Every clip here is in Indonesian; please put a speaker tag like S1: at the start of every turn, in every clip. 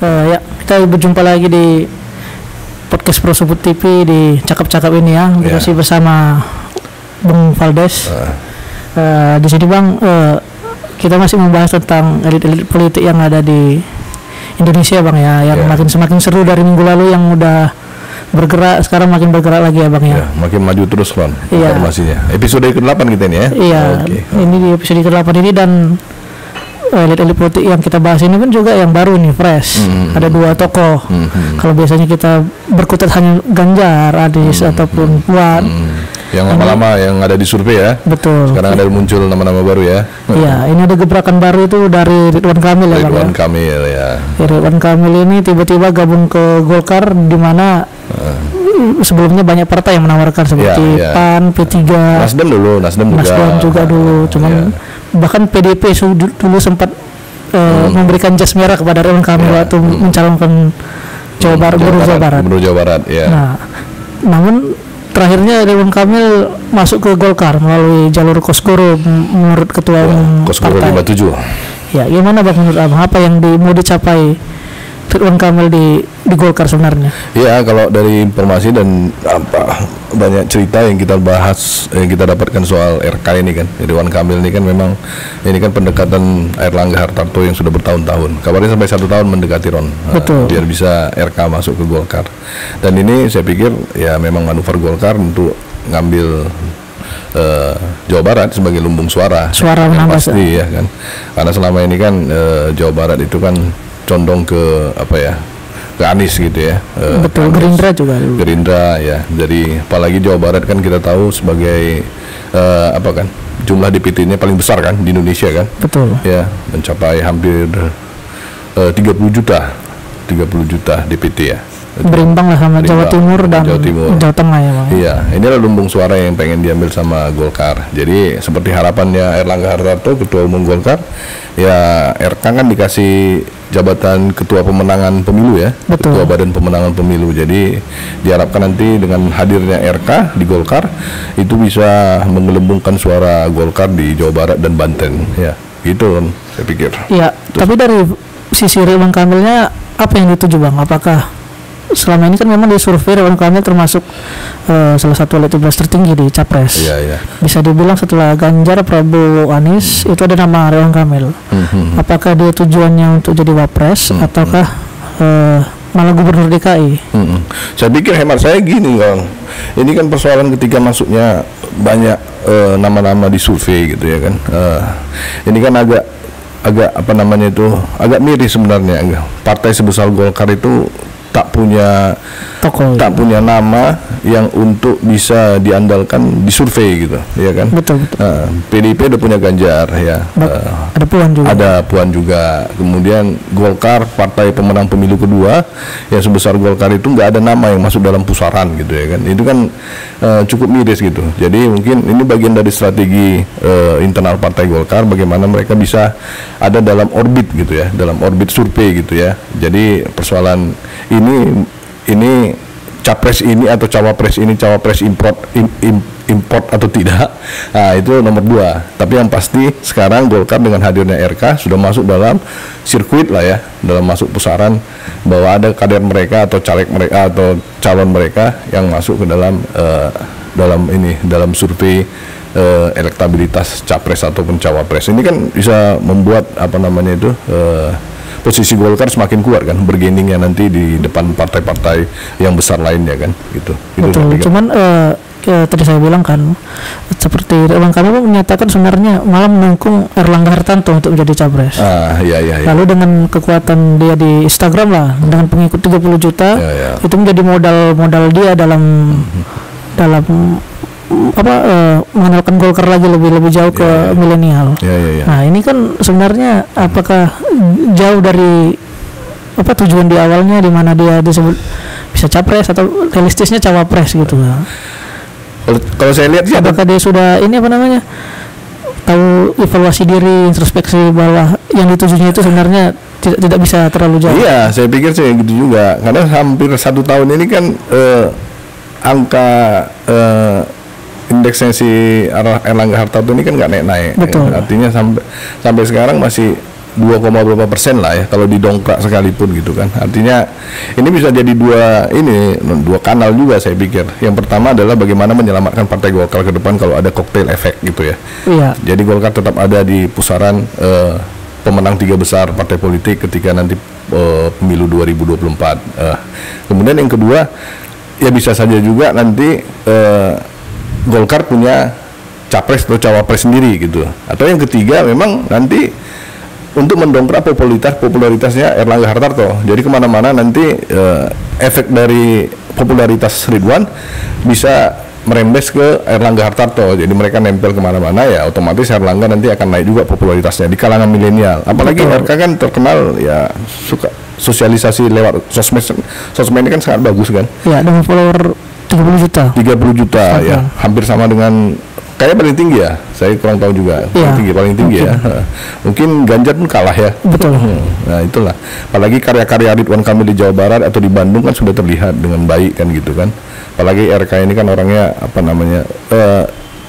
S1: Ya, kita berjumpa lagi di podcast Pro Sebut TV di cakap-cakap ini ya. Masih bersama Bung Valdes. Di sini Bang, kita masih membahas tentang elit-elit politik yang ada di Indonesia Bang ya, yang semakin seru dari minggu lalu yang udah bergerak, sekarang makin bergerak lagi ya Bang ya.
S2: Makin maju terus kan informasinya. Episode ke-8 kita ini ya.
S1: Iya. Ini di episode ke-8 ini, dan elit-elit politik yang kita bahas ini pun juga yang baru nih, fresh. Ada dua tokoh. Kalau biasanya kita berkutat hanya Ganjar, Anies ataupun Puan.
S2: Yang lama-lama yang ada di survei ya.
S1: Betul.
S2: Sekarang ada muncul nama-nama baru ya.
S1: Iya, ini ada gebrakan baru itu dari Ridwan Kamil ya Bang.
S2: Ridwan Kamil ya.
S1: Ridwan Kamil ini tiba-tiba gabung ke Golkar, di mana sebelumnya banyak partai yang menawarkan seperti PAN, P3,
S2: Nasdem juga
S1: dulu. Cuman bahkan PDP dulu sempat memberikan jas merah kepada Ridwan Kamil waktu mencalonkan Gubernur Jawa Barat. Ya. Nah, namun terakhirnya Ridwan Kamil masuk ke Golkar melalui jalur Kosgoro menurut Ketua Umum
S2: Kosgoro
S1: Partai.
S2: 57.
S1: Ya, gimana Bang menurut Abang, apa yang mau dicapai Ridwan Kamil di Golkar sebenarnya? Ya, kalau dari informasi dan banyak cerita yang kita bahas, yang kita dapatkan soal RK ini kan, Ridwan Kamil ini kan memang ini kan pendekatan Airlangga Hartarto yang sudah bertahun-tahun. Kabarnya sampai 1 tahun mendekati Ron. Biar bisa RK masuk ke Golkar. Dan ini saya pikir ya memang manuver Golkar untuk ngambil Jawa Barat sebagai lumbung suara pasti ya kan. Karena selama ini kan Jawa Barat itu kan condong ke ke Anies gitu ya. Betul, Anies, Gerindra ya. Jadi apalagi Jawa Barat kan kita tahu sebagai jumlah DPT-nya paling besar kan di Indonesia kan. Betul. Ya, mencapai hampir 30 juta DPT ya. Berimbang lah sama Jawa Timur dan Jawa Tengah ya Bang. Iya, inilah lumbung suara yang pengen diambil sama Golkar. Jadi seperti harapannya Airlangga Hartarto, Ketua Umum Golkar, ya RK kan dikasih jabatan Ketua Pemenangan Pemilu ya. Betul. Ketua Badan Pemenangan Pemilu. Jadi diharapkan nanti dengan hadirnya RK di Golkar itu bisa menggelembungkan suara Golkar di Jawa Barat dan Banten ya. Gitu kan saya pikir. Iya, tapi dari sisi Ridwan Kamilnya apa yang dituju Bang? Apakah selama ini kan memang di survei Ridwan Kamil termasuk salah satu elektabilitas tertinggi di Capres. Bisa dibilang setelah Ganjar, Prabowo, Anies itu ada nama Ridwan Kamil. Apakah dia tujuannya untuk jadi Wapres ataukah malah Gubernur DKI? Saya pikir hemat saya gini Bang. Ini kan persoalan ketika masuknya banyak nama-nama di survei gitu ya kan. Ini kan agak agak miris sebenarnya. Partai sebesar Golkar itu tak punya nama yang untuk bisa diandalkan di survei gitu ya kan. Betul. PDIP udah punya Ganjar ya. Ada Puan juga. Kemudian Golkar, partai pemenang pemilu kedua yang sebesar Golkar itu nggak ada nama yang masuk dalam pusaran gitu ya kan. Itu kan cukup miris gitu. Jadi mungkin ini bagian dari strategi internal partai Golkar, bagaimana mereka bisa ada dalam orbit gitu ya, dalam orbit survei gitu ya. Jadi persoalan ini capres ini atau cawapres import atau tidak, nah itu nomor 2. Tapi yang pasti sekarang Golkar dengan hadirnya RK sudah masuk dalam sirkuit lah ya, dalam masuk pusaran bahwa ada kader mereka atau caleg mereka atau calon mereka yang masuk ke dalam survei elektabilitas capres ataupun cawapres. Ini kan bisa membuat posisi Golkar semakin kuat kan, bergeningnya nanti di depan partai-partai yang besar lainnya kan gitu. Betul. Cuman tadi saya bilang kan, seperti Ridwan Kamil menyatakan sebenarnya malah mendukung Airlangga Hartarto untuk menjadi capres. Iya. Lalu dengan kekuatan dia di Instagram lah, dengan pengikut 30 juta, itu menjadi modal dia dalam mengenalkan Golkar lagi lebih jauh ke milenial. Nah, ini kan sebenarnya apakah jauh dari tujuan di awalnya, di mana dia disebut bisa capres atau realistisnya cawapres gitu. Kalau saya lihat sih, apakah dia sudah tahu evaluasi diri, introspeksi bahwa yang ditujunya itu sebenarnya tidak bisa terlalu jauh. Iya, saya pikir sih gitu juga. Karena hampir 1 tahun ini kan angka indeksnya si Airlangga Hartarto ini kan nggak naik-naik. Artinya sampai sekarang masih
S2: 2,berapa% lah ya kalau didongkrak sekalipun gitu kan. Artinya ini bisa jadi dua kanal juga saya pikir. Yang pertama adalah bagaimana menyelamatkan Partai Golkar ke depan kalau ada cocktail efek gitu ya. Iya. Jadi Golkar tetap ada di pusaran pemenang 3 besar partai politik ketika nanti pemilu 2024. Kemudian yang kedua, ya bisa saja juga nanti Golkar punya capres atau cawapres sendiri gitu. Atau yang ketiga memang nanti untuk mendongkrak popularitasnya Erlangga Hartarto. Jadi kemana-mana nanti efek dari popularitas Ridwan bisa merembes ke Erlangga Hartarto. Jadi mereka nempel kemana-mana, ya otomatis Erlangga nanti akan naik juga popularitasnya di kalangan milenial. Apalagi RK kan terkenal ya suka sosialisasi lewat sosmed. Sosmed ini kan sangat bagus kan.
S1: Ya, dengan follower 30 juta.
S2: 30 juta ya, hampir sama dengan kayaknya paling tinggi ya. Saya kurang tahu juga.
S1: Ya,
S2: paling tinggi ya. Mungkin Ganjar pun kalah ya.
S1: Betul.
S2: Nah, itulah. Apalagi karya-karya Ridwan Kamil di Jawa Barat atau di Bandung kan sudah terlihat dengan baik kan gitu kan. Apalagi RK ini kan orangnya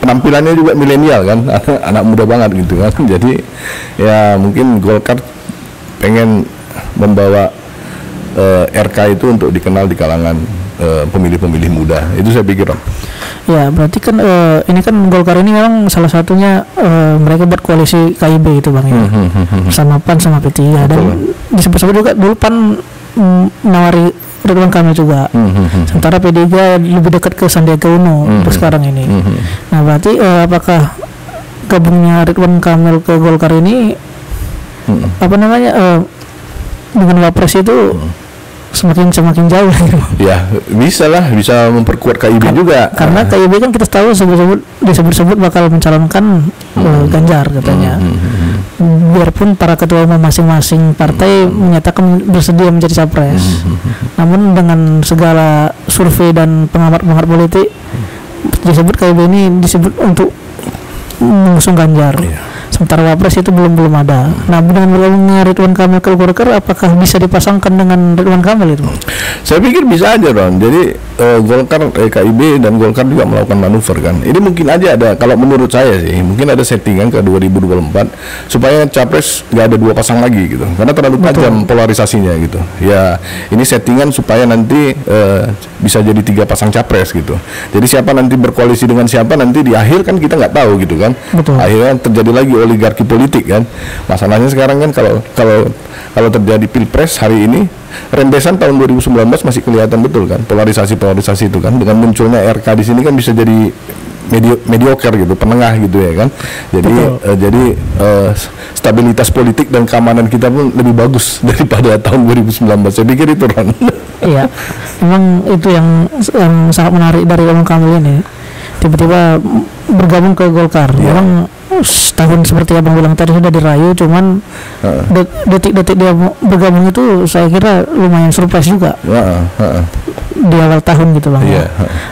S2: penampilannya juga milenial kan, anak muda banget gitu kan. Jadi ya mungkin Golkar pengen membawa RK itu untuk dikenal di kalangan pemilih-pemilih muda. Itu saya pikir, Om.
S1: Ya, berarti kan ini kan Golkar ini memang salah satunya mereka buat koalisi KIB itu Bang ya. Sama PAN sama P3 dan disebut-sebut juga dulu PAN menawari Ridwan Kamil juga. Sementara P3 lebih dekat ke Sandiaga Uno untuk sekarang ini. Nah, berarti apakah gabungnya Ridwan Kamil ke Golkar ini dengan Wapres itu semakin jauh gitu.
S2: Ya, bisa memperkuat KIB juga.
S1: Karena KIB kan kita tahu disebut-sebut bakal mencalonkan Ganjar katanya. Biarpun para ketua umum masing-masing partai menyatakan bersedia menjadi capres. Namun dengan segala survei dan pengamat politik disebut KIB ini disebut untuk mengusung Ganjar. Sementara Wapres itu belum ada. Nah, dengan bergabungnya Ridwan Kamil ke Golkar, apakah bisa dipasangkan dengan Ridwan Kamil itu?
S2: Saya pikir bisa aja, Ron. Jadi Golkar, KIB dan Golkar juga melakukan manuver kan. Ini mungkin aja ada, kalau menurut saya sih, mungkin ada settingan ke 2024 supaya capres nggak ada 2 pasang lagi gitu. Karena terlalu tajam polarisasinya gitu. Ya, ini settingan supaya nanti bisa jadi 3 pasang capres gitu. Jadi siapa nanti berkoalisi dengan siapa nanti di akhir kan kita nggak tahu gitu kan.
S1: Betul.
S2: Akhirnya terjadi lagi oligarki politik kan. Masalahnya sekarang kan kalau terjadi pilpres hari ini, rembesan tahun 2019 masih kelihatan betul kan polarisasi itu kan. Dengan munculnya RK di sini kan bisa jadi mediocre gitu, penengah gitu ya kan. Jadi stabilitas politik dan keamanan kita pun lebih bagus daripada tahun 2019. Saya pikir itu, Ron.
S1: Iya, memang itu yang sangat menarik dari Ridwan Kamil ini. Tiba-tiba bergabung ke Golkar. Memang setahun seperti Abang bilang tadi sudah dirayu, cuman detik-detik dia bergabung itu saya kira lumayan surprise juga. Di awal tahun gitu Bang.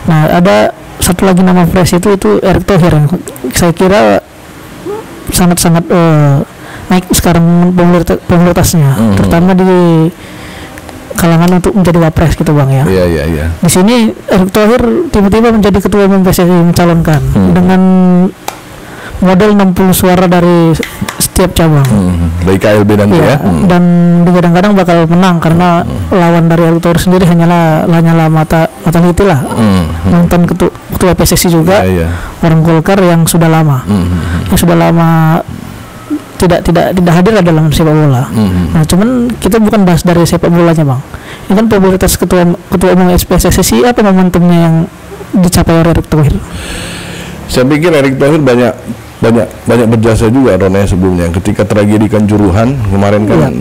S1: Nah, ada satu lagi nama fresh itu Erick Thohir yang saya kira sangat-sangat naik sekarang popularitasnya, terutama di kalangan untuk menjadi wapres gitu Bang ya.
S2: Iya.
S1: Di sini Erick Thohir tiba-tiba menjadi ketua umum PSSI mencalonkan dengan model 60 suara dari setiap cabang.
S2: Dari KLB dan
S1: dan kadang-kadang bakal menang karena lawan dari Erick Thohir sendiri hanyalah mata hiti lah. Mantan ketua PSSI juga, orang Golkar yang sudah lama. Yang sudah lama tidak hadir dalam sepak bola. Nah, cuman kita bukan bahas dari sepak bolanya Bang. Ini kan popularitas ketua umum PSSI, apa momentumnya yang dicapai oleh Erick Thohir?
S2: Saya pikir Erick Thohir banyak berjasa juga Ron sebelumnya. Ketika tragedi Kanjuruhan kemarin kan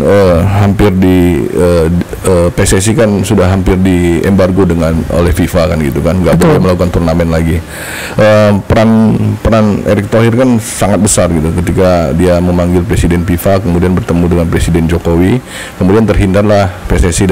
S2: hampir di PSSI kan sudah hampir di embargo oleh FIFA kan gitu kan, nggak boleh melakukan turnamen lagi. Peran Erick Thohir kan sangat besar gitu ketika dia memanggil Presiden FIFA, kemudian bertemu dengan Presiden Jokowi, kemudian terhindarlah PSSI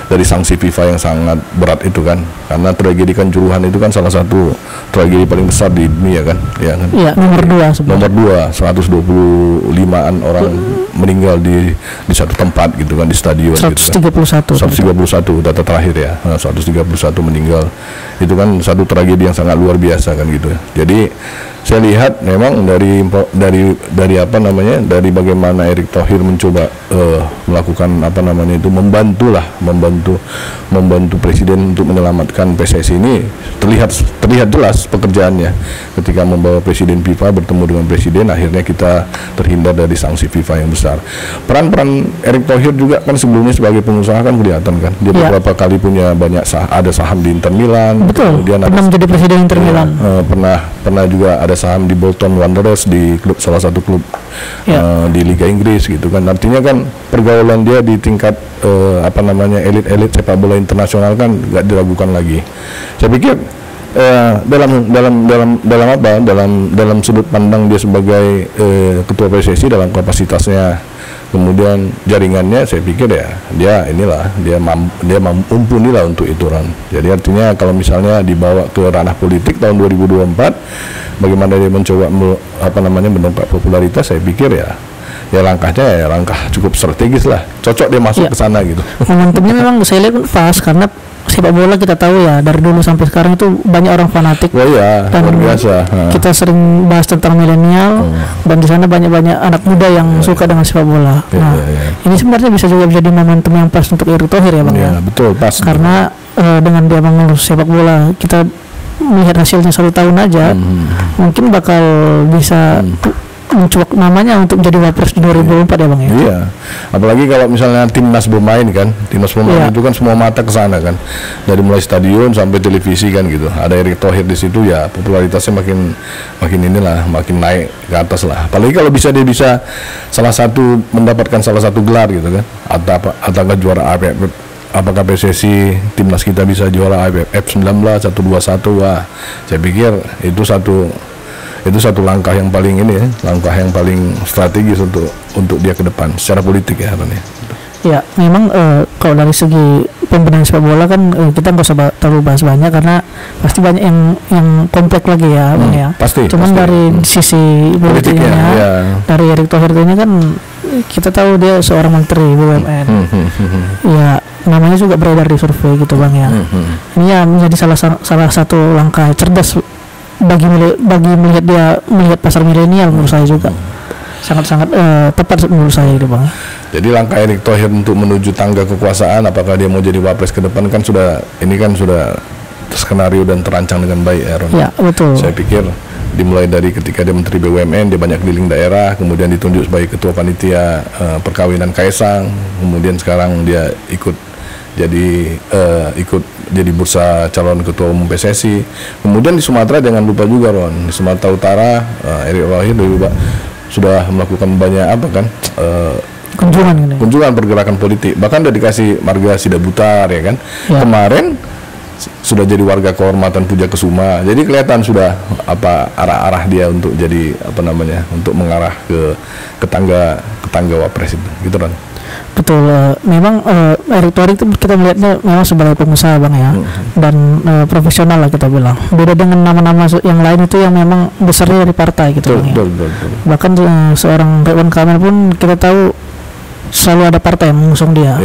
S2: dari sanksi FIFA yang sangat berat itu kan, karena tragedi Kanjuruhan itu kan salah satu tragedi paling besar di dunia kan, ya kan.
S1: Iya, nomor 2
S2: 125-an orang meninggal di satu tempat gitu kan, di stadion
S1: 131
S2: data terakhir ya, 131 meninggal. Itu kan satu tragedi yang sangat luar biasa kan gitu. Jadi saya lihat memang dari apa namanya, dari bagaimana Erick Thohir mencoba melakukan apa namanya itu, membantu presiden untuk menyelamatkan PSSI ini, terlihat jelas pekerjaannya ketika membawa presiden FIFA bertemu dengan presiden, akhirnya kita terhindar dari sanksi FIFA yang besar. Peran Erick Thohir juga kan sebelumnya sebagai pengusaha kan kelihatan kan, dia beberapa kali punya banyak ada saham di Inter Milan.
S1: Betul. Kemudian pernah menjadi presiden Inter Milan.
S2: Pernah juga ada saham di Bolton Wanderers, di salah satu klub di Liga Inggris gitu kan. Artinya kan pergaulan dia di tingkat apa namanya, elit sepak bola internasional kan nggak diragukan lagi. Saya pikir dalam sudut pandang dia sebagai ketua PSSI dalam kapasitasnya, kemudian jaringannya, saya pikir dia mumpuni lah untuk itu, Ron. Jadi artinya kalau misalnya dibawa ke ranah politik tahun 2024, bagaimana dia mencoba mendongkrak popularitas, saya pikir langkahnya langkah cukup strategis lah, cocok dia masuk ke sana gitu.
S1: Momentumnya memang saya lihat pas, karena sepak bola kita tahu dari dulu sampai sekarang itu banyak orang fanatik.
S2: Dan luar biasa.
S1: Kita sering bahas tentang milenial, dan di sana banyak anak muda yang suka dengan sepak bola. Ini sebenarnya bisa juga jadi momentum yang pas untuk Erick Thohir ya, Bang.
S2: Betul, pas.
S1: Karena dengan dia mengurus sepak bola, kita melihat hasilnya 1 tahun aja, mungkin bakal bisa mencuak namanya untuk menjadi wapres di 2024 ya, Bang ya.
S2: Iya. Apalagi kalau misalnya timnas bermain kan, itu kan semua mata ke sana kan. Dari mulai stadion sampai televisi kan gitu. Ada Erick Thohir di situ, popularitasnya makin naik ke atas lah. Apalagi kalau dia bisa mendapatkan salah satu gelar gitu kan. Atau juara AFF. Apakah PSSI timnas kita bisa juara AFF 19 121? Wah, saya pikir itu satu langkah yang paling langkah yang paling strategis untuk dia ke depan secara politik ya, Ron.
S1: Ya, memang kalau dari segi pembenahan sepak bola kan kita nggak usah terlalu bahas banyak, karena pasti banyak yang kompleks lagi ya, Bang ya.
S2: Pasti.
S1: Cuman dari sisi politiknya, dari Erick Thohir ini kan kita tahu dia seorang menteri BUMN. Ya, namanya juga beredar di survei gitu, Bang ya. Ini menjadi salah satu langkah cerdas bagi melihat pasar milenial, menurut saya juga sangat tepat menurut saya itu, Bang.
S2: Jadi langkah Erick Thohir untuk menuju tangga kekuasaan, apakah dia mau jadi wapres ke depan kan sudah skenario dan terancang dengan baik ya, Ron.
S1: Ya, betul.
S2: Saya pikir dimulai dari ketika dia Menteri BUMN, dia banyak keliling daerah, kemudian ditunjuk sebagai ketua panitia perkawinan Kaisang, kemudian sekarang dia ikut jadi bursa calon ketua umum PSSI. Kemudian di Sumatera jangan lupa juga, Ron, di Sumatera Utara Erick Thohir sudah melakukan banyak kunjungan pergerakan politik, bahkan udah dikasih marga Sidabutar ya kan. Kemarin sudah jadi warga kehormatan Puja Kesuma, jadi kelihatan sudah arah dia untuk jadi untuk mengarah ke tangga wapres itu gitu, Ron.
S1: Betul, memang Erick Thohir itu kita melihatnya memang sebagai pengusaha, Bang ya, dan profesional lah kita bilang. Beda dengan nama-nama yang lain itu yang memang besarnya dari partai gitu, Bang ya. Bahkan seorang Ridwan Kamil pun kita tahu selalu ada partai yang mengusung dia.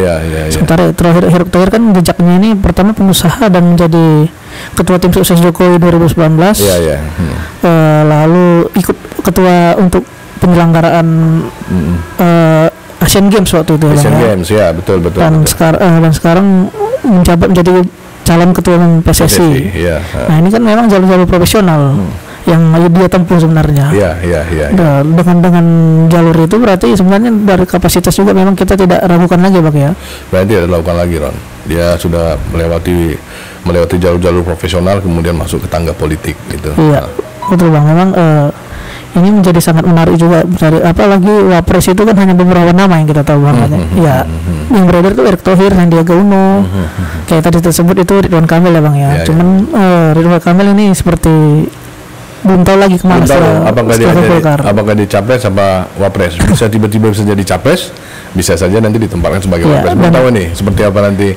S1: Sementara Erick Thohir kan jejaknya ini pertama pengusaha dan menjadi ketua tim sukses Jokowi 2019. Lalu ikut ketua untuk penyelenggaraan Asian Games waktu itu.
S2: Asian Games, ya betul.
S1: Dan sekarang menjabat menjadi calon ketua umum PSSI. Nah, ini kan memang jalur-jalur profesional yang dia tempuh sebenarnya. Dengan jalur itu berarti sebenarnya dari kapasitas juga memang kita tidak ragukan lagi, Bang ya.
S2: Berarti tidak dilakukan lagi, Ron. Dia sudah melewati jalur-jalur profesional, kemudian masuk ke tangga politik gitu.
S1: Iya, betul, Bang. Memang ini menjadi sangat menarik juga, apalagi wapres itu kan hanya beberapa nama yang kita tahu, Bang. Yang beredar itu Erick Thohir, Sandiaga Uno, kayak tadi tersebut itu Ridwan Kamil ya, Bang ya. Cuman Ridwan Kamil ini seperti belum tahu lagi kemana.
S2: Apakah dia capres apa wapres? Bisa tiba-tiba bisa jadi capres, bisa saja nanti ditempatkan sebagai wapres. Belum tahu nih seperti apa nanti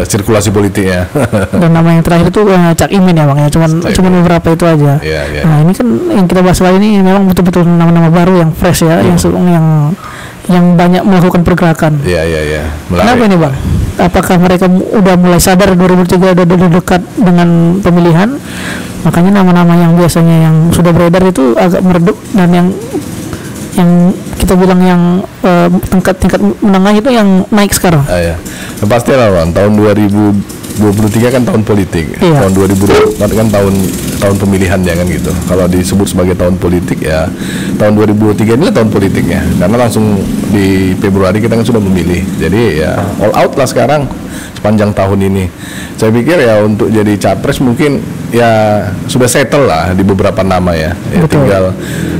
S2: sirkulasi politiknya.
S1: Dan nama yang terakhir itu Cak Imin ya, Bang ya. Cuman beberapa itu aja. Nah, ini kan yang kita bahas kali ini memang betul-betul nama-nama baru yang fresh ya, yang banyak melakukan pergerakan. Kenapa ini, Bang? Apakah mereka udah mulai sadar 2003 udah dekat dengan pemilihan, Makanya nama-nama yang biasanya yang sudah beredar itu agak meredup, dan yang kita bilang yang tingkat menengah itu yang naik sekarang.
S2: Ya. Pasti lah Bang, tahun 2023 kan tahun politik. Iya. Tahun 2024 kan tahun pemilihan ya kan gitu. Kalau disebut sebagai tahun politik ya tahun 2023 ini tahun politiknya. Karena langsung di Februari kita kan sudah memilih. Jadi ya all out lah sekarang sepanjang tahun ini. Saya pikir ya untuk jadi capres mungkin ya sudah settle lah di beberapa nama ya.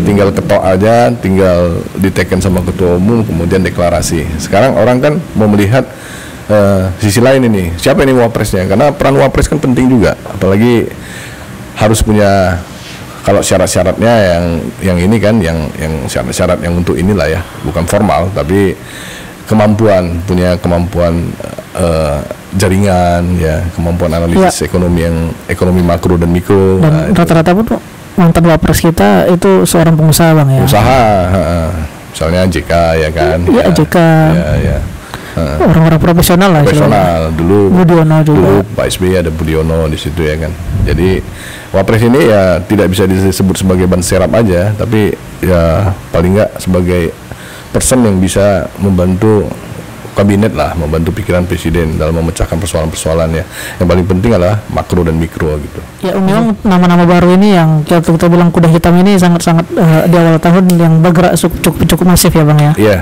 S2: Tinggal ketok aja, tinggal diteken sama ketua umum kemudian deklarasi. Sekarang orang kan mau melihat sisi lain ini, siapa ini wapresnya, karena peran wapres kan penting juga, apalagi harus punya, kalau syarat-syaratnya yang ini kan yang syarat-syarat yang untuk inilah ya, bukan formal tapi punya kemampuan jaringan ya, kemampuan analisis ekonomi makro dan mikro.
S1: Dan rata-rata pun mantan wapres kita itu seorang pengusaha Bang ya.
S2: Usaha, misalnya JK ya kan.
S1: Iya JK. Ya. Orang-orang profesional lah.
S2: Dulu
S1: Budiono juga.
S2: Dulu Pak SBY ada Budiono di situ ya kan. Jadi wapres ini ya tidak bisa disebut sebagai ban serap aja, tapi ya paling nggak sebagai person yang bisa membantu kabinet lah, membantu pikiran presiden dalam memecahkan persoalan-persoalannya. Yang paling penting adalah makro dan mikro gitu.
S1: Ya memang nama-nama baru ini yang kita bilang kuda hitam ini sangat-sangat di awal tahun yang bergerak cukup masif ya Bang ya.
S2: Iya.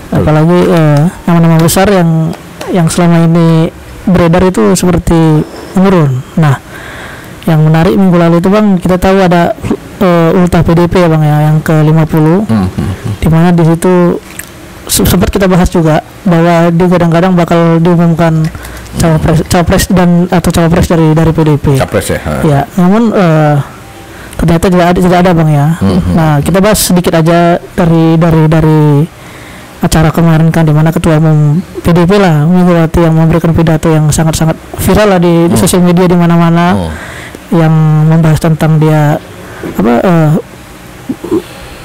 S1: Apalagi nama-nama besar yang selama ini beredar itu seperti menurun. Nah, yang menarik minggu lalu itu Bang, kita tahu ada ultah PDP ya Bang ya, yang ke-50, di mana di situ sempat kita bahas juga bahwa di kadang-kadang bakal diumumkan cawapres dari PDP.
S2: Capres ya.
S1: Ya, namun ternyata tidak ada Bang ya. Nah, kita bahas sedikit aja dari acara kemarin kan, di mana ketua umum PDP lah Megawati yang memberikan pidato yang sangat-sangat viral lah di sosial media di mana-mana, yang membahas tentang dia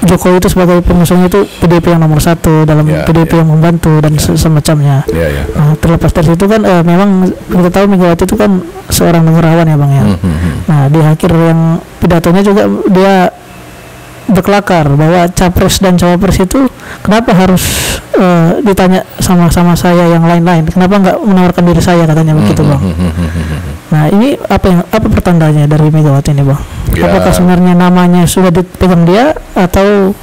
S1: Jokowi itu sebagai pengusungnya itu PDP yang nomor 1 dalam PDP yang membantu dan semacamnya. Nah, terlepas dari itu kan memang kita tahu Megawati itu kan seorang negarawan ya Bang ya. Nah, di akhir yang pidatonya juga dia berkelakar bahwa capres dan cawapres itu kenapa harus ditanya sama saya yang lain-lain, kenapa nggak menawarkan diri saya, katanya begitu Bang. Nah, ini apa pertandanya dari Megawati ini Bang? Apakah sebenarnya namanya sudah dipegang dia atau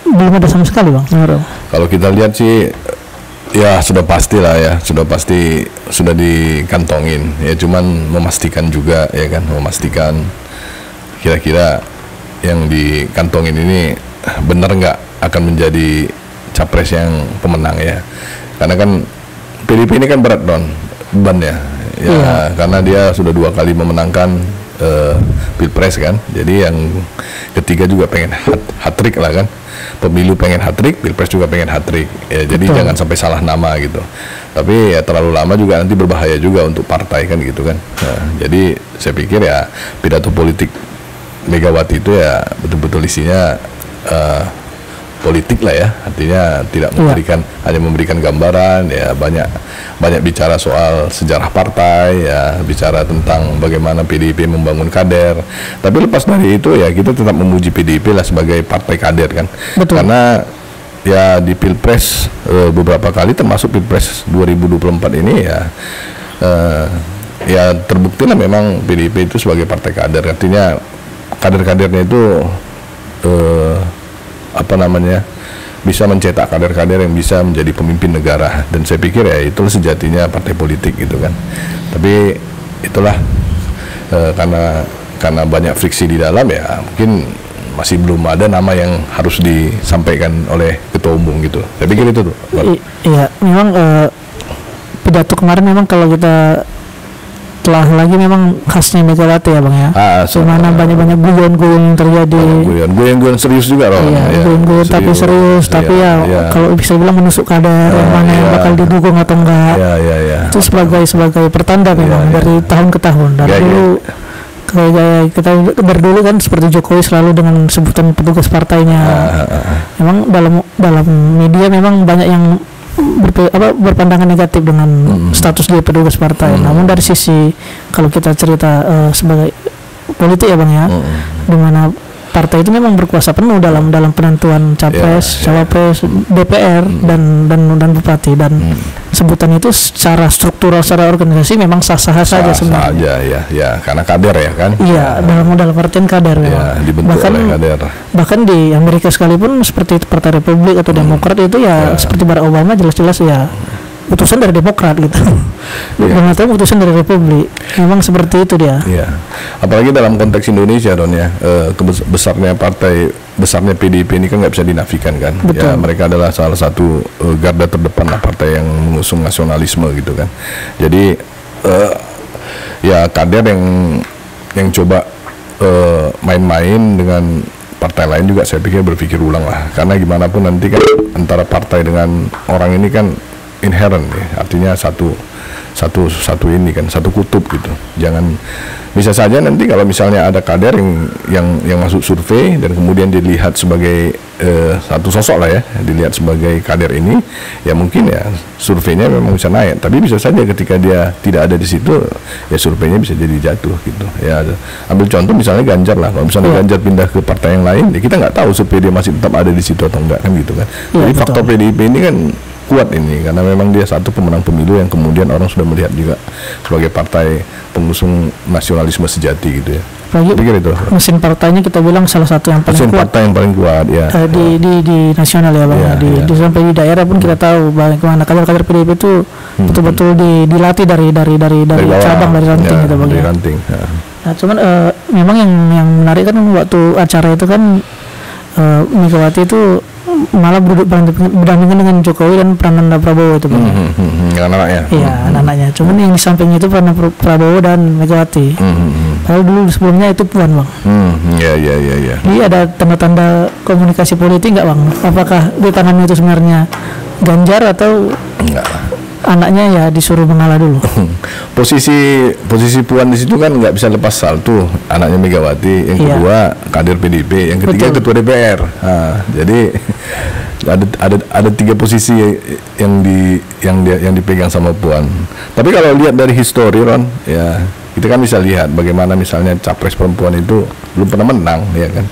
S1: belum ada sama sekali Bang?
S2: Kalau kita lihat sih ya sudah pasti lah ya, sudah dikantongin ya, cuman memastikan juga ya kan, memastikan kira-kira yang dikantongin ini benar nggak akan menjadi capres yang pemenang ya, karena kan PDP ini kan berat bebannya ya, karena dia sudah 2 kali memenangkan pilpres kan, jadi yang ketiga juga pengen hat-trick lah kan, pemilu pengen hat-trick, pilpres juga pengen hat-trick ya, jadi jangan sampai salah nama gitu, tapi ya terlalu lama juga nanti berbahaya juga untuk partai kan gitu kan. Nah, jadi saya pikir ya pidato politik Megawati itu ya betul-betul isinya politik lah ya, artinya tidak hanya memberikan gambaran ya, banyak bicara soal sejarah partai ya, bicara tentang bagaimana PDIP membangun kader. Tapi lepas dari itu ya kita tetap memuji PDIP lah sebagai partai kader kan. Betul. Karena ya di Pilpres beberapa kali termasuk Pilpres 2024 ini ya terbukti lah memang PDIP itu sebagai partai kader, artinya kader-kadernya itu bisa mencetak kader-kader yang bisa menjadi pemimpin negara, dan saya pikir ya itulah sejatinya partai politik gitu kan. Tapi itulah karena banyak friksi di dalam ya, mungkin masih belum ada nama yang harus disampaikan oleh ketua umum gitu. Saya pikir itu tuh.
S1: Iya, memang pidato kemarin memang kalau kita telah lagi memang khasnya Megawati ya Bang ya. Dimana banyak-banyak guyon-guyon yang terjadi.
S2: Guyon-guyon serius juga loh.
S1: Iya, guyon-guyon tapi serius, tapi kalau bisa bilang menusuk kader yang mana yang bakal didukung atau enggak. Itu sebagai pertanda memang dari tahun ke tahun. Dari dulu kita berdulu kan seperti Jokowi selalu dengan sebutan petugas partainya. Memang dalam media memang banyak yang berpandangan negatif dengan status dia petugas partai. Namun dari sisi kalau kita cerita sebagai politik ya Bang ya, di mana partai itu memang berkuasa penuh dalam penentuan capres, cawapres, DPR dan bupati, dan sebutan itu secara struktural, secara organisasi memang sah-sah saja sebenarnya.
S2: Ya, karena kader ya kan.
S1: Iya, dalam artian kader ya.
S2: Dibentuk oleh kader.
S1: Bahkan di Amerika sekalipun seperti itu Partai Republik atau Demokrat itu ya seperti Barack Obama jelas-jelas ya utusan dari Demokrat gitu. Donald Trump utusan dari Republik. Memang seperti itu dia.
S2: Iya. Apalagi dalam konteks Indonesia Don ya, besarnya PDIP ini kan nggak bisa dinafikan kan.
S1: Betul.
S2: Ya, mereka adalah salah satu garda terdepan lah, partai yang mengusung nasionalisme gitu kan. Jadi ya kader yang coba main-main dengan partai lain juga saya pikir berpikir ulang lah, karena gimana pun nanti kan antara partai dengan orang ini kan inherent ya, artinya satu ini kan, satu kutub gitu. Jangan, bisa saja nanti kalau misalnya ada kader yang masuk survei dan kemudian dilihat sebagai satu sosok lah ya, dilihat sebagai kader ini, ya mungkin ya surveinya memang bisa naik, tapi bisa saja ketika dia tidak ada di situ ya surveinya bisa jadi jatuh gitu ya. Ambil contoh misalnya Ganjar lah, kalau misalnya Ganjar pindah ke partai yang lain ya kita nggak tahu survei dia masih tetap ada di situ atau enggak kan gitu kan. Jadi faktor PDIP ini kan kuat ini karena memang dia satu pemenang pemilu yang kemudian orang sudah melihat juga sebagai partai pengusung nasionalisme sejati gitu ya.
S1: Apalagi mesin partainya kita bilang salah satu yang paling
S2: mesin
S1: kuat.
S2: Partai yang paling kuat ya.
S1: Di nasional ya Bang. Di sampai di daerah pun kita tahu bagaimana kader-kader PDIP itu betul-betul dilatih dari cabang, dari ranting gitu Bang.
S2: Dari ranting. Ya.
S1: Nah, cuman memang yang menarik kan waktu acara itu kan Megawati itu malah berdampingan dengan Jokowi dan Prananda Prabowo itu Bang.
S2: Anak-anaknya.
S1: Iya, anak-anaknya. Cuman yang di sampingnya itu Prananda Prabowo dan Megawati. Kalau dulu sebelumnya itu Puan Bang.
S2: Iya.
S1: Jadi ada tanda-tanda komunikasi politik nggak Bang? Apakah di tangannya itu sebenarnya Ganjar atau
S2: enggak?
S1: Anaknya ya disuruh mengalah dulu.
S2: posisi Puan di situ kan nggak bisa lepas salto, anaknya Megawati, yang kedua kader PDIP, yang ketiga ketua DPR. Nah, jadi ada 3 posisi yang dipegang sama Puan. Tapi kalau lihat dari histori Ron, ya kita kan bisa lihat bagaimana misalnya capres perempuan itu belum pernah menang, ya kan.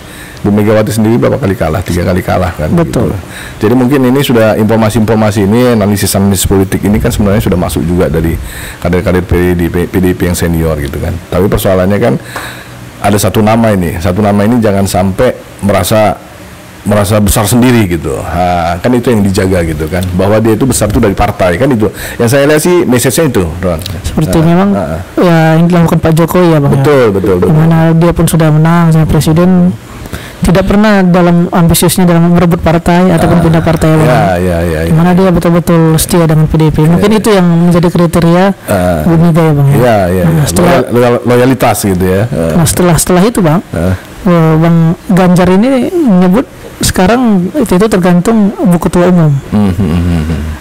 S2: Bu Megawati sendiri berapa kali kalah? 3 kali kalah kan.
S1: Betul.
S2: Gitu. Jadi mungkin ini sudah informasi ini, analisis politik ini kan sebenarnya sudah masuk juga dari kader-kader PDIP yang senior gitu kan. Tapi persoalannya kan ada satu nama ini jangan sampai merasa besar sendiri gitu. Kan itu yang dijaga gitu kan, bahwa dia itu besar itu dari partai kan, itu yang saya lihat sih message-nya itu Ron.
S1: Seperti memang ya yang dilakukan Pak Jokowi ya Bang.
S2: Betul.
S1: Dimana dia pun sudah menang sama presiden, tidak pernah dalam ambisiusnya dalam merebut partai ataupun pindah partai
S2: ya.
S1: Dimana dia betul-betul setia dengan PDIP. Mungkin itu yang menjadi kriteria Bu Mega ya Bang.
S2: Iya. Nah, setelah loyalitas gitu ya.
S1: Nah setelah itu Bang, Bang Ganjar ini menyebut sekarang itu tergantung Bu Ketua Umum.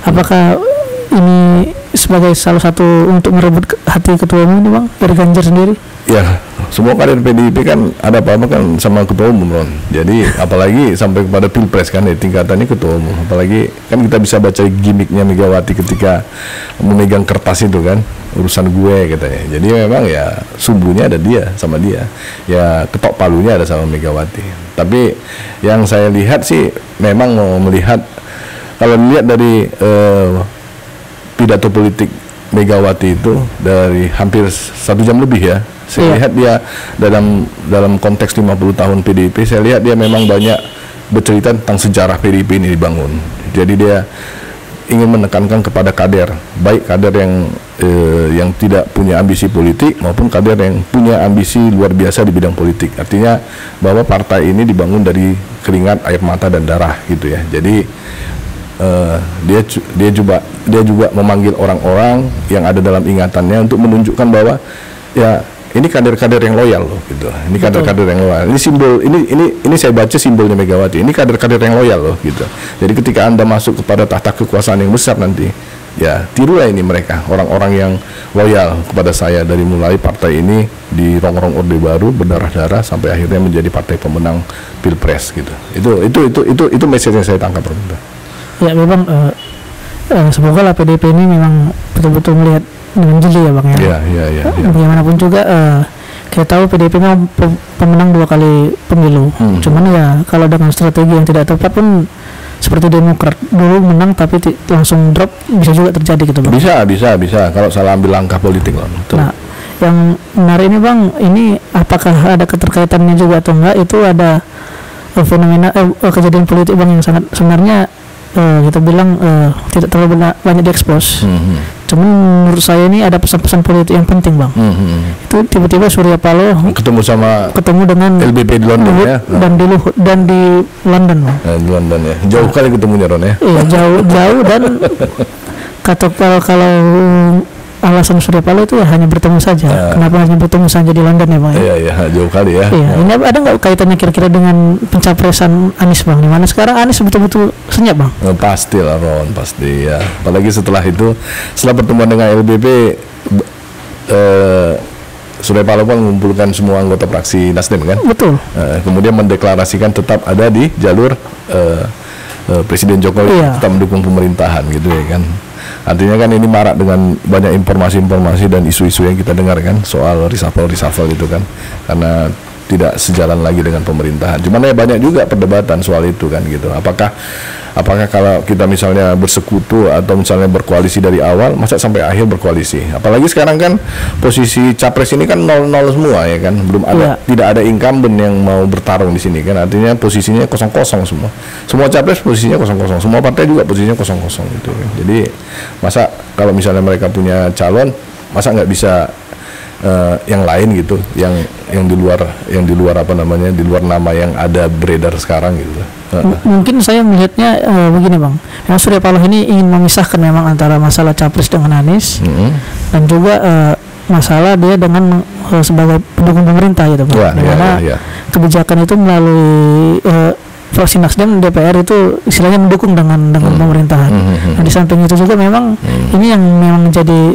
S1: Apakah ini sebagai salah satu untuk merebut hati Ketua Umum ini Bang, dari Ganjar sendiri?
S2: Ya, semua kader PDIP kan ada apa-apa kan sama Ketua Umum Ron. Jadi apalagi sampai kepada Pilpres kan ya, tingkatannya Ketua Umum. Apalagi kan kita bisa baca gimmicknya Megawati ketika memegang kertas itu kan, urusan gue katanya. Jadi memang ya sumbunya ada sama dia. Ya ketok palunya ada sama Megawati. Tapi yang saya lihat sih memang mau melihat, kalau dilihat dari pidato politik Megawati itu dari hampir 1 jam lebih ya. Saya lihat dia dalam konteks 50 tahun PDIP, saya lihat dia memang banyak bercerita tentang sejarah PDIP ini dibangun. Jadi dia ingin menekankan kepada kader, baik kader yang tidak punya ambisi politik maupun kader yang punya ambisi luar biasa di bidang politik. Artinya bahwa partai ini dibangun dari keringat, air mata dan darah gitu ya. Jadi dia juga memanggil orang-orang yang ada dalam ingatannya untuk menunjukkan bahwa ya ini kader-kader yang loyal loh gitu. Ini kader-kader yang loyal. Ini simbol, ini saya baca simbolnya Megawati. Ini kader-kader yang loyal loh gitu. Jadi ketika Anda masuk kepada tahta kekuasaan yang besar nanti, ya tirulah ini mereka, orang-orang yang loyal kepada saya dari mulai partai ini di rongrong Orde Baru berdarah-darah sampai akhirnya menjadi partai pemenang Pilpres gitu. Itu message yang saya tangkap.
S1: Ya memang semoga lah PDIP ini memang betul-betul melihat dengan jeli ya Bang ya.
S2: Iya.
S1: Bagaimanapun juga kita tahu PDIP memang pemenang 2 kali pemilu. Cuman ya kalau dengan strategi yang tidak tepat pun seperti Demokrat dulu menang tapi langsung drop, bisa juga terjadi gitu Bang.
S2: Bisa kalau salah ambil langkah politik lah.
S1: Nah, yang menarik ini Bang, ini apakah ada keterkaitannya juga atau enggak, itu ada fenomena kejadian politik Bang yang sangat sebenarnya kita bilang tidak terlalu banyak diekspos. Cuman menurut saya ini ada pesan-pesan politik yang penting Bang. Itu tiba-tiba Surya Paloh ketemu dengan
S2: LBP di London ya,
S1: dan di London Bang.
S2: Di London ya, jauh kali ketemunya Ron ya.
S1: Iya jauh dan kalau alasan Surya Paloh itu ya hanya bertemu saja. Kenapa hanya bertemu saja di London ya Bang?
S2: Iya jauh kali ya.
S1: Iya. Ini ada nggak kaitannya kira-kira dengan pencapresan Anies Bang? Dimana sekarang Anies betul-betul senyap Bang?
S2: Pasti lah Ron, pasti ya. Apalagi setelah pertemuan dengan LBP, Surya Paloh pun mengumpulkan semua anggota fraksi Nasdem kan?
S1: Betul.
S2: Kemudian mendeklarasikan tetap ada di jalur Presiden Jokowi, tetap mendukung pemerintahan gitu ya kan. Artinya kan ini marak dengan banyak informasi-informasi dan isu-isu yang kita dengar kan soal reshuffle itu kan, karena tidak sejalan lagi dengan pemerintahan. Cuman ya banyak juga perdebatan soal itu kan gitu. Apakah kalau kita misalnya bersekutu atau misalnya berkoalisi dari awal, masa sampai akhir berkoalisi? Apalagi sekarang kan posisi capres ini kan 0-0 semua ya kan, belum ada, tidak ada incumbent yang mau bertarung di sini kan. Artinya posisinya kosong-kosong semua. Semua capres posisinya kosong-kosong, semua partai juga posisinya kosong-kosong gitu kan. Jadi masa kalau misalnya mereka punya calon, masa nggak bisa yang lain gitu, yang di luar apa namanya, di luar nama yang ada beredar sekarang gitu.
S1: Mungkin saya melihatnya begini Bang, yang Surya Paloh ini ingin memisahkan memang antara masalah capres dengan Anies, dan juga masalah dia dengan sebagai pendukung pemerintah gitu Bang. Dimana kebijakan itu melalui fraksi Nasdem DPR itu istilahnya mendukung dengan pemerintahan. Nah, di samping itu juga memang ini yang memang jadi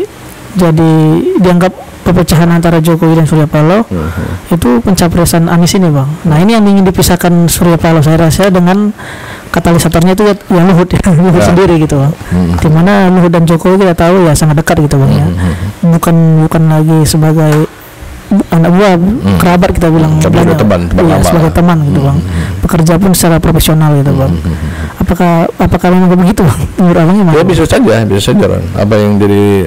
S1: dianggap perpecahan antara Jokowi dan Surya Paloh, itu pencapresan Anies ini Bang. Nah ini yang ingin dipisahkan Surya Paloh saya rasa dengan katalisatornya itu ya Luhut sendiri gitu Bang. Dimana Luhut dan Jokowi kita tahu ya sangat dekat gitu Bang ya. Bukan lagi sebagai anak buah, kerabat kita bilang, sebagai teman gitu Bang. Bekerja pun secara profesional gitu Bang. Apakah memang begitu Bang? Menurut Abang gimana?
S2: Ya bisa saja Ron. Apa yang jadi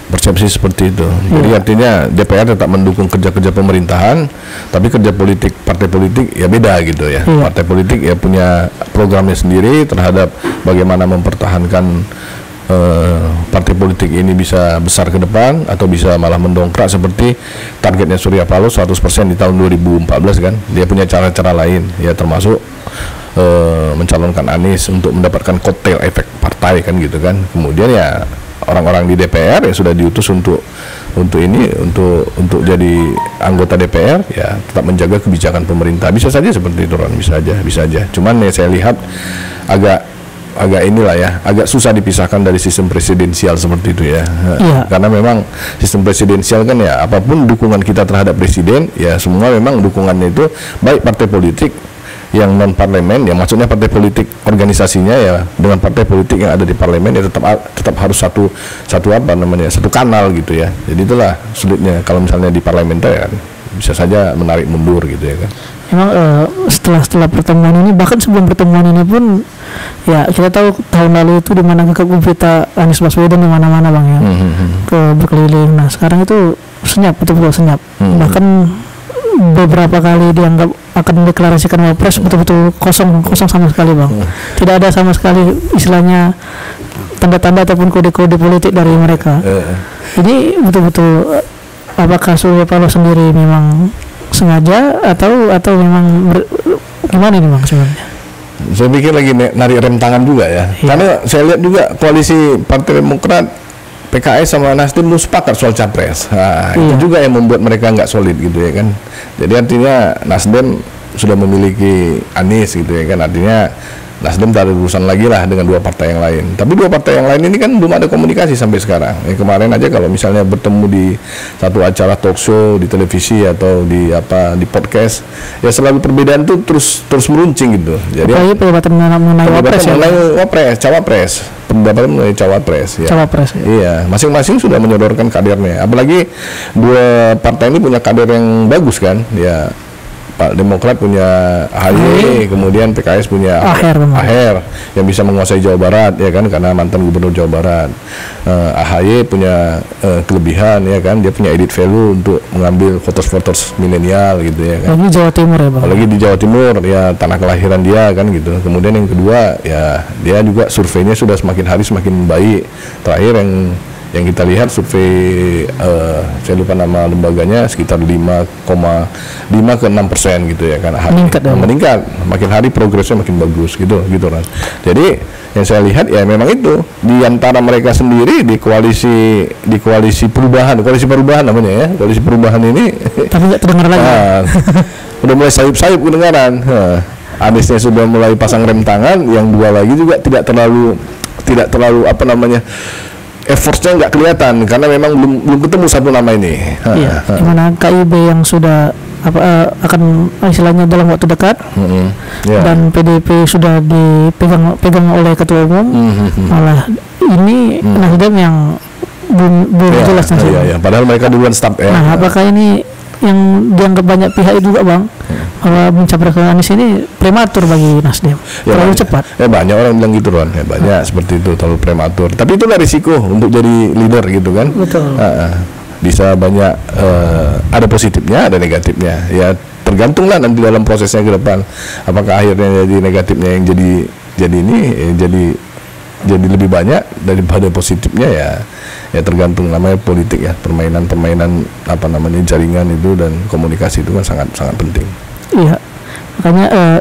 S2: persepsi seperti itu. Jadi artinya DPR tetap mendukung kerja-kerja pemerintahan, tapi kerja politik partai politik ya beda gitu ya. Partai politik ya punya programnya sendiri terhadap bagaimana mempertahankan partai politik ini bisa besar ke depan atau bisa malah mendongkrak seperti targetnya Surya Paloh 100% di tahun 2014 kan. Dia punya cara-cara lain ya, termasuk mencalonkan Anies untuk mendapatkan kotel efek partai kan gitu kan. Kemudian ya orang-orang di DPR yang sudah diutus untuk jadi anggota DPR ya tetap menjaga kebijakan pemerintah. Bisa saja seperti itu Ron, bisa aja. Cuman ya saya lihat agak inilah ya, agak susah dipisahkan dari sistem presidensial seperti itu ya. Karena memang sistem presidensial kan ya, apapun dukungan kita terhadap presiden ya semua memang dukungannya itu baik partai politik yang non parlemen, ya maksudnya partai politik organisasinya ya dengan partai politik yang ada di parlemen ya tetap harus satu kanal gitu ya. Jadi itulah sulitnya kalau misalnya di parlementer ya kan bisa saja menarik mundur gitu ya kan.
S1: Memang setelah pertemuan ini, bahkan sebelum pertemuan ini pun ya kita tahu tahun lalu itu di mana kita Anies Baswedan di mana-mana Bang ya, ke berkeliling. Nah sekarang itu senyap, betul-betul senyap. Bahkan beberapa kali dianggap akan mendeklarasikan wapres betul-betul kosong sama sekali Bang. Tidak ada sama sekali istilahnya tanda-tanda ataupun kode-kode politik dari mereka. Jadi betul-betul apakah Surya Paloh sendiri memang sengaja atau memang gimana ini Bang sebenarnya?
S2: Saya pikir lagi narik rem tangan juga ya. Karena saya lihat juga koalisi Partai Demokrat, PKS sama Nasdem belum sepakat soal capres. Itu juga yang membuat mereka nggak solid gitu ya kan. Jadi artinya Nasdem sudah memiliki Anies gitu ya kan. Artinya Nasdem tak ada urusan lagi lah dengan dua partai yang lain. Tapi dua partai yang lain ini kan belum ada komunikasi sampai sekarang. Kemarin aja kalau misalnya bertemu di satu acara talk show di televisi atau di podcast, ya selalu perbedaan tuh terus meruncing gitu. Jadi
S1: perdebatan mengenai
S2: cawapres. Pendapatan mengenai cawapres. Ya.
S1: Cawapres. Ya.
S2: Iya, masing-masing sudah menyodorkan kadernya. Apalagi dua partai ini punya kader yang bagus kan. Ya. Pak Demokrat punya AHY, kemudian PKS punya Aher yang bisa menguasai Jawa Barat ya kan, karena mantan gubernur Jawa Barat. AHY punya kelebihan ya kan, dia punya edit value untuk mengambil voters milenial gitu ya kan.
S1: Lagi Jawa Timur ya Bang.
S2: Apalagi di Jawa Timur ya, tanah kelahiran dia kan gitu. Kemudian yang kedua ya, dia juga surveinya sudah semakin hari semakin baik. Terakhir yang kita lihat survei saya lupa nama lembaganya, sekitar 5,5 ke 6% gitu ya kan. Meningkat, makin hari progresnya makin bagus gitu kan. Jadi yang saya lihat ya memang itu di antara mereka sendiri di koalisi perubahan namanya ya, koalisi perubahan ini
S1: tapi nggak terdengar lagi.
S2: Udah mulai sayup-sayup kedengaran. Aniesnya sudah mulai pasang rem tangan, yang dua lagi juga tidak terlalu apa namanya, effortnya nggak kelihatan karena memang belum ketemu satu nama ini.
S1: Iya. Dimana KIB yang sudah akan istilahnya dalam waktu dekat, dan PDIP sudah dipegang oleh ketua umum, malah ini Nasdem yang belum jelas nasibnya.
S2: Padahal mereka duluan start ya.
S1: Nah, apakah ini yang dianggap banyak pihak juga Bang, bahwa mencapreskan Anies ini prematur bagi Nasdem, terlalu cepat?
S2: Banyak orang bilang gitu Ron, banyak seperti itu, terlalu prematur. Tapi itulah risiko untuk jadi leader gitu kan.
S1: Betul.
S2: Bisa banyak ada positifnya, ada negatifnya. Ya tergantunglah nanti dalam prosesnya ke depan. Apakah akhirnya jadi negatifnya yang jadi lebih banyak daripada positifnya ya tergantung, namanya politik ya, permainan apa namanya, jaringan itu dan komunikasi itu kan sangat penting.
S1: Iya, makanya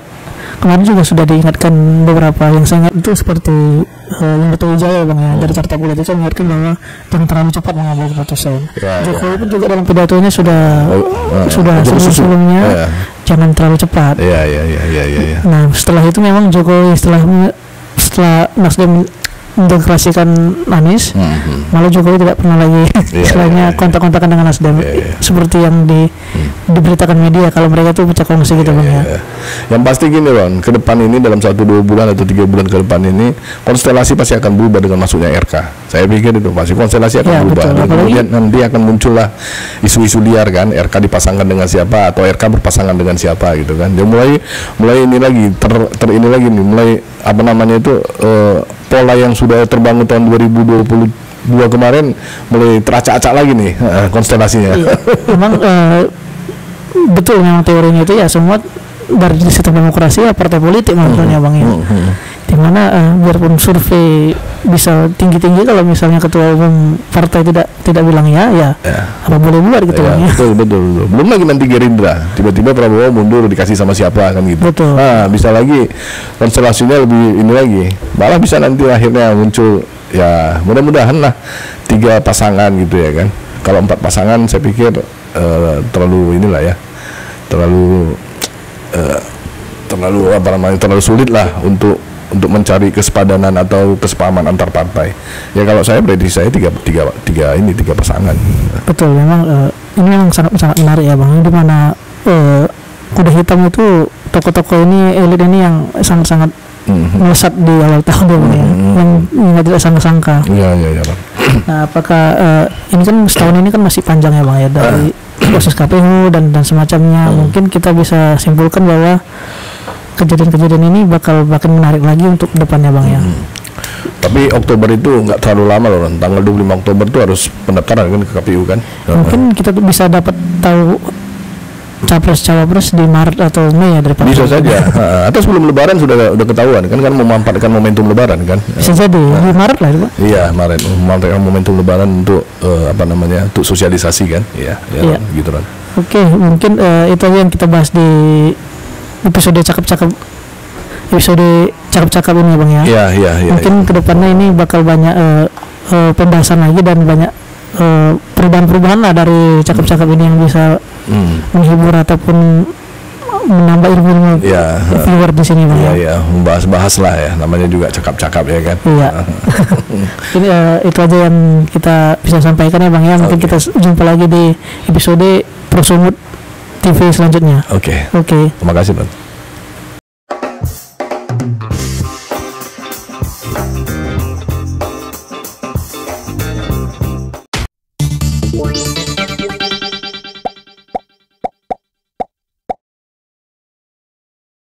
S1: kemarin juga sudah diingatkan beberapa yang saya ingat itu seperti yang Betul Wijaya Bang ya, dari Carta Politika saya mengingatkan bahwa jangan terlalu cepat mengambil keputusan. Jokowi pun juga dalam pidatonya sudah sebelumnya jangan terlalu cepat.
S2: Iya.
S1: Nah setelah itu memang Jokowi setelah Nasdem mendeklarasikan Anies, malah Jokowi tidak pernah lagi istilahnya kontak-kontakan dengan Nasdem, seperti yang diberitakan media kalau mereka tuh pecah kongsi gitu Bang ya.
S2: Yang pasti gini Ron, ke depan ini dalam 1-2 bulan atau 3 bulan ke depan ini konstelasi pasti akan berubah dengan masuknya RK. Saya pikir itu pasti konstelasi akan berubah. Dan kemudian nanti akan muncullah isu-isu liar kan, RK dipasangkan dengan siapa atau RK berpasangan dengan siapa gitu kan. Dia mulai ini lagi ini lagi nih, mulai apa namanya itu pola yang sudah terbangun tahun 2022 kemarin mulai teracak-acak lagi nih konstelasinya.
S1: Iya. Memang betul memang teorinya itu ya, semua dari sistem demokrasi ya partai politik maksudnya Bang ya. Dimana biarpun survei bisa tinggi-tinggi, kalau misalnya ketua umum partai tidak bilang ya apa boleh buat gitu Bang ya.
S2: Betul. Belum lagi nanti Gerindra tiba-tiba Prabowo mundur dikasih sama siapa kan gitu.
S1: Betul.
S2: Bisa lagi konstelasinya lebih ini lagi, malah bisa nanti akhirnya muncul ya mudah-mudahan lah 3 pasangan gitu ya kan. Kalau 4 pasangan saya pikir terlalu inilah ya, terlalu terlalu sulit lah untuk mencari kesepadanan atau kesepahaman antar partai. Ya kalau saya prediksi saya tiga pasangan. Betul,
S1: memang ini memang sangat menarik ya Bang, di mana kuda hitam itu tokoh-tokoh ini, elit ini yang sangat melesat di awal tahun ya, yang tidak sangka-sangka.
S2: Iya Bang.
S1: Nah, apakah ini kan setahun ini kan masih panjang ya Bang ya, dari proses KPU dan semacamnya. Mungkin kita bisa simpulkan bahwa kejadian-kejadian ini bakal menarik lagi untuk depannya Bang ya.
S2: Tapi Oktober itu nggak terlalu lama loh, tanggal 25 Oktober itu harus pendaftaran kan ke KPU kan.
S1: Mungkin kita tuh bisa dapat tahu capres-cawapres di Maret atau Mei ya daripada.
S2: Bisa saja. Atau sebelum Lebaran sudah ketahuan kan memanfaatkan momentum Lebaran kan.
S1: Bisa jadi di Maret lah Pak.
S2: Iya, Maret memanfaatkan momentum Lebaran untuk untuk sosialisasi kan. Iya. Gitu kan.
S1: Oke, mungkin itu aja yang kita bahas di episode cakep-cakep ini Bang ya.
S2: Iya.
S1: Mungkin kedepannya ini bakal banyak pembahasan lagi dan banyak perubahan-perubahan lah dari cakep-cakep ini yang bisa menghibur ataupun menambah ilmu viewer di sini Bang.
S2: Iya, membahas-bahas lah ya, namanya juga cakap-cakap ya kan.
S1: Iya. Ini itu aja yang kita bisa sampaikan ya Bang ya. Mungkin kita jumpa lagi di episode Prosumut TV selanjutnya.
S2: Oke. Terima kasih Bang.